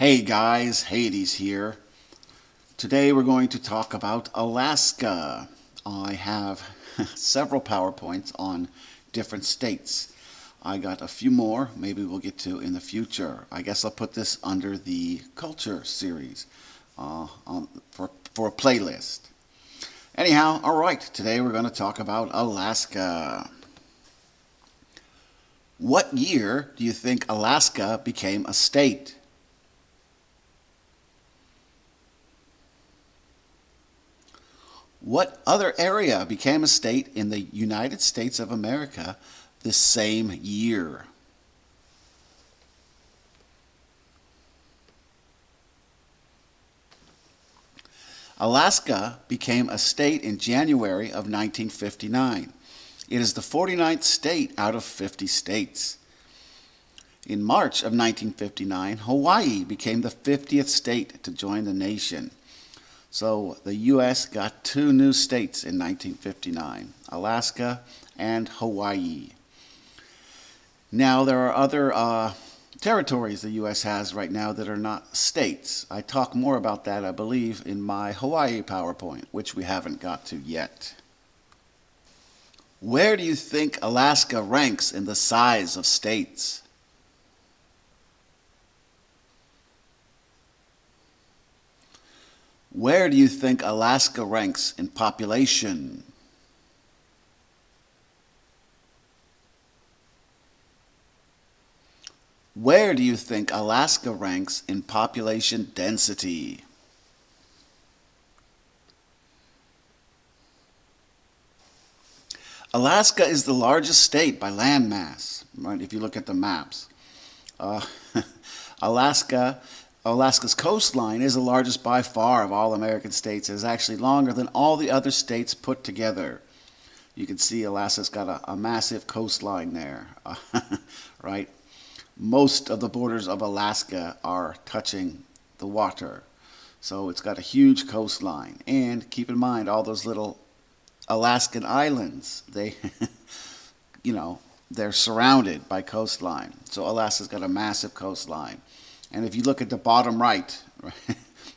Hey guys, Hades here. Today we're going to talk about Alaska. I have several PowerPoints on different states. I got a few more, maybe we'll get to in the future. I guess I'll put this under the culture series for a playlist. Anyhow, alright, today we're going to talk about Alaska. What year do you think Alaska became a state? What other area became a state in the United States of America this same year? Alaska became a state in January of 1959. It is the 49th state out of 50 states. In March of 1959, Hawaii became the 50th state to join the nation. So the U.S. got two new states in 1959, Alaska and Hawaii. Now there are other territories the U.S. has right now that are not states. I talk more about that, I believe, in my Hawaii PowerPoint, which we haven't got to yet. Where do you think Alaska ranks in the size of states? Where do you think Alaska ranks in population? Where do you think Alaska ranks in population density? Alaska is the largest state by land mass, right, if you look at the maps. Uh, Alaska's coastline is the largest by far of all American states. It is actually longer than all the other states put together. You can see Alaska's got a massive coastline there, right? Most of the borders of Alaska are touching the water. So it's got a huge coastline. And keep in mind, all those little Alaskan islands, they're surrounded by coastline. So Alaska's got a massive coastline. And if you look at the bottom right,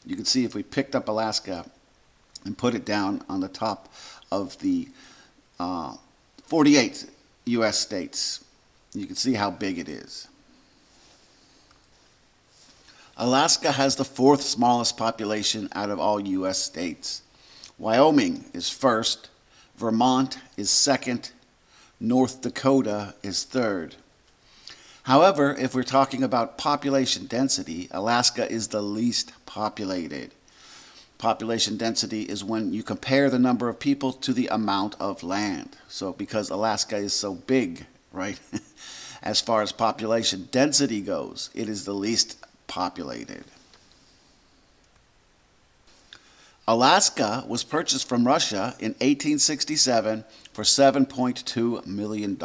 you can see if we picked up Alaska and put it down on the top of the 48 U.S. states, you can see how big it is. Alaska has the fourth smallest population out of all U.S. states. Wyoming is first, Vermont is second, North Dakota is third. However, if we're talking about population density, Alaska is the least populated. Population density is when you compare the number of people to the amount of land. So because Alaska is so big, right, as far as population density goes, it is the least populated. Alaska was purchased from Russia in 1867 for $7.2 million.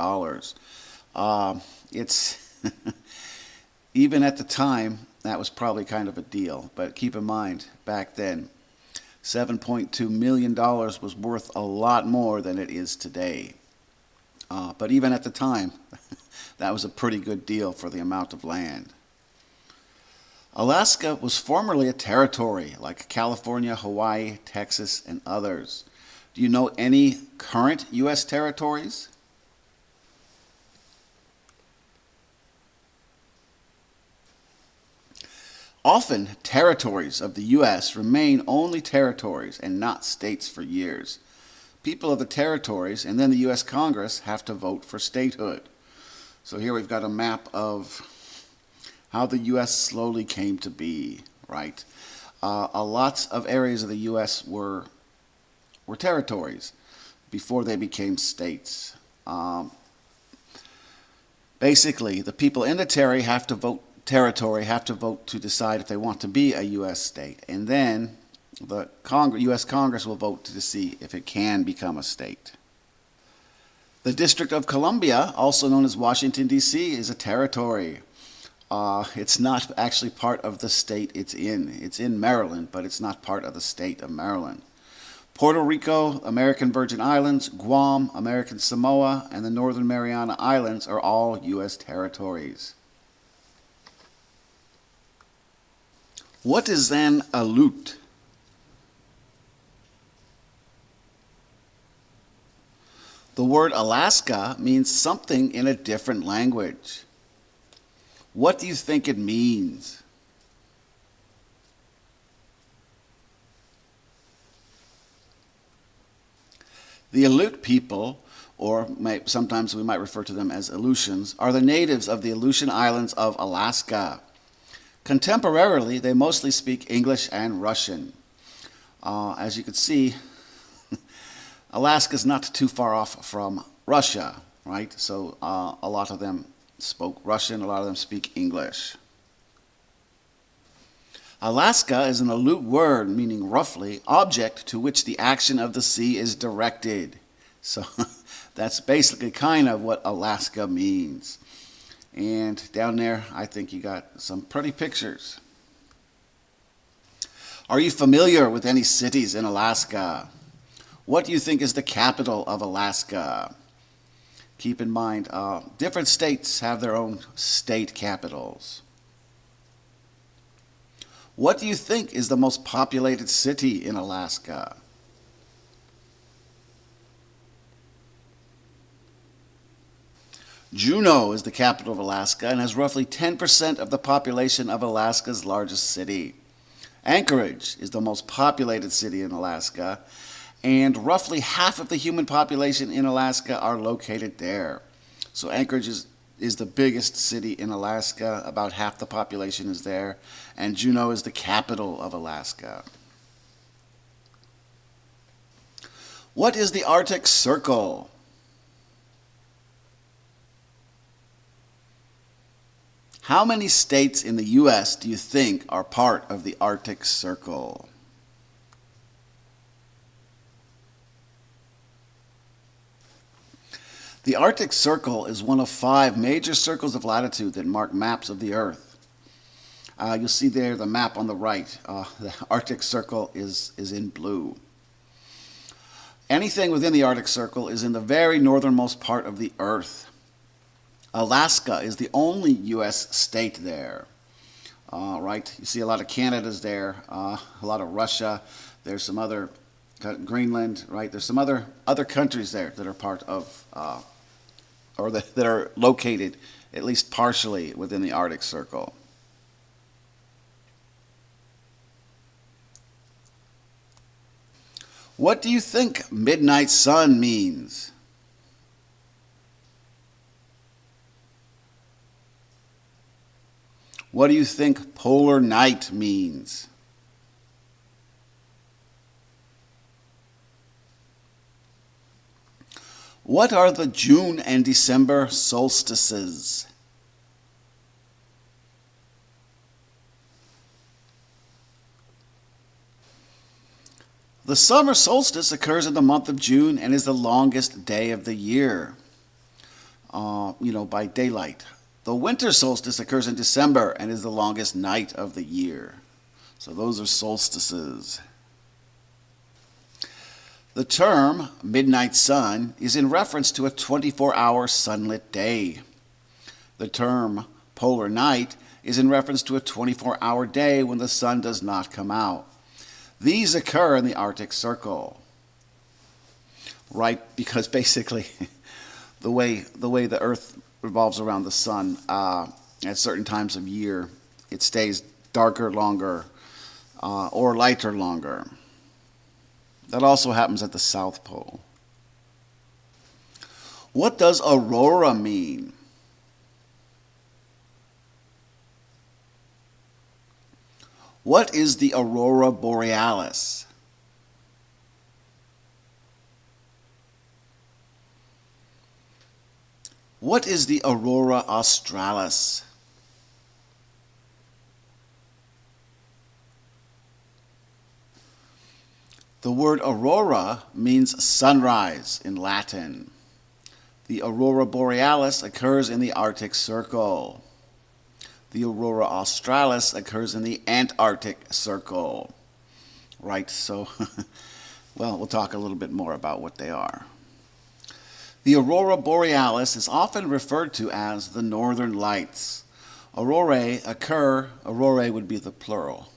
It's even at the time, that was probably kind of a deal. But keep in mind, back then, $7.2 million was worth a lot more than it is today. But even at the time, that was a pretty good deal for the amount of land. Alaska was formerly a territory like California, Hawaii, Texas, and others. Do you know any current U.S. territories? Often, territories of the U.S. remain only territories and not states for years. People of the territories and then the U.S. Congress have to vote for statehood. So here we've got a map of how the U.S. slowly came to be, right? A lot of areas of the U.S. were territories before they became states. Basically, the people in the territory have to vote to decide if they want to be a U.S. state. And then the U.S. Congress will vote to see if it can become a state. The District of Columbia, also known as Washington, D.C., is a territory. It's not actually part of the state it's in. It's in Maryland, but it's not part of the state of Maryland. Puerto Rico, American Virgin Islands, Guam, American Samoa, and the Northern Mariana Islands are all U.S. territories. What is an Aleut? The word Alaska means something in a different language. What do you think it means? The Aleut people, or sometimes we might refer to them as Aleutians, are the natives of the Aleutian Islands of Alaska. Contemporarily, they mostly speak English and Russian. As you can see, Alaska is not too far off from Russia, right? So a lot of them spoke Russian, a lot of them speak English. Alaska is an Aleut word meaning roughly object to which the action of the sea is directed. So that's basically kind of what Alaska means. And down there, I think you got some pretty pictures. Are you familiar with any cities in Alaska? What do you think is the capital of Alaska? Keep in mind, different states have their own state capitals. What do you think is the most populated city in Alaska? Juneau is the capital of Alaska and has roughly 10% of the population of Alaska's largest city. Anchorage is the most populated city in Alaska, and roughly half of the human population in Alaska are located there. So Anchorage is the biggest city in Alaska. About half the population is there, and Juneau is the capital of Alaska. What is the Arctic Circle? How many states in the U.S. do you think are part of the Arctic Circle? The Arctic Circle is one of 5 major circles of latitude that mark maps of the Earth. You'll see there the map on the right. The Arctic Circle is in blue. Anything within the Arctic Circle is in the very northernmost part of the Earth. Alaska is the only U.S. state there. Right? You see a lot of Canada's there, a lot of Russia. There's some other Greenland, right? There's some other countries there that are part of or that are located at least partially within the Arctic Circle. What do you think midnight sun means? What do you think polar night means? What are the June and December solstices? The summer solstice occurs in the month of June and is the longest day of the year, by daylight. The winter solstice occurs in December and is the longest night of the year. So those are solstices. The term midnight sun is in reference to a 24-hour sunlit day. The term polar night is in reference to a 24-hour day when the sun does not come out. These occur in the Arctic Circle, right? Because basically the way the Earth revolves around the sun at certain times of year, it stays darker longer or lighter longer. That also happens at the South Pole. What does aurora mean? What is the aurora borealis? What is the aurora australis? The word aurora means sunrise in Latin. The aurora borealis occurs in the Arctic Circle. The aurora australis occurs in the Antarctic Circle. Right, so, well, we'll talk a little bit more about what they are. The aurora borealis is often referred to as the northern lights. Aurorae would be the plural.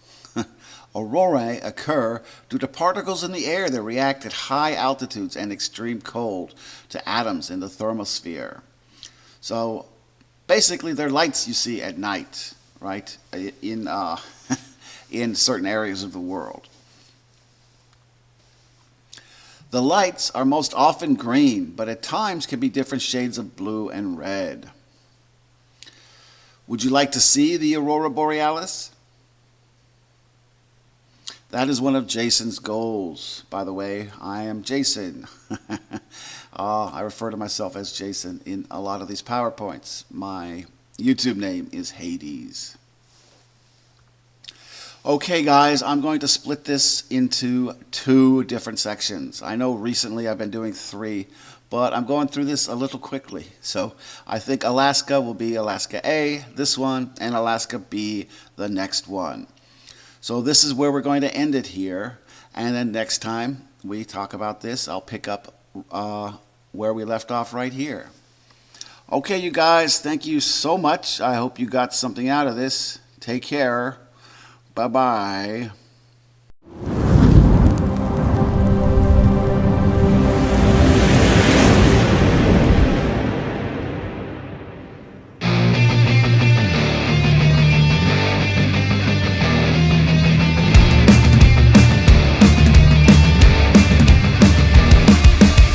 Aurorae occur due to particles in the air that react at high altitudes and extreme cold to atoms in the thermosphere. So basically, they're lights you see at night, right, in, in certain areas of the world. The lights are most often green, but at times can be different shades of blue and red. Would you like to see the aurora borealis? That is one of Jason's goals. By the way, I am Jason. I refer to myself as Jason in a lot of these PowerPoints. My YouTube name is Hades. Okay, guys, I'm going to split this into 2 different sections. I know recently I've been doing 3, but I'm going through this a little quickly. So I think Alaska will be Alaska A, this one, and Alaska B, the next one. So this is where we're going to end it here. And then next time we talk about this, I'll pick up where we left off right here. Okay, you guys, thank you so much. I hope you got something out of this. Take care. Bye-bye.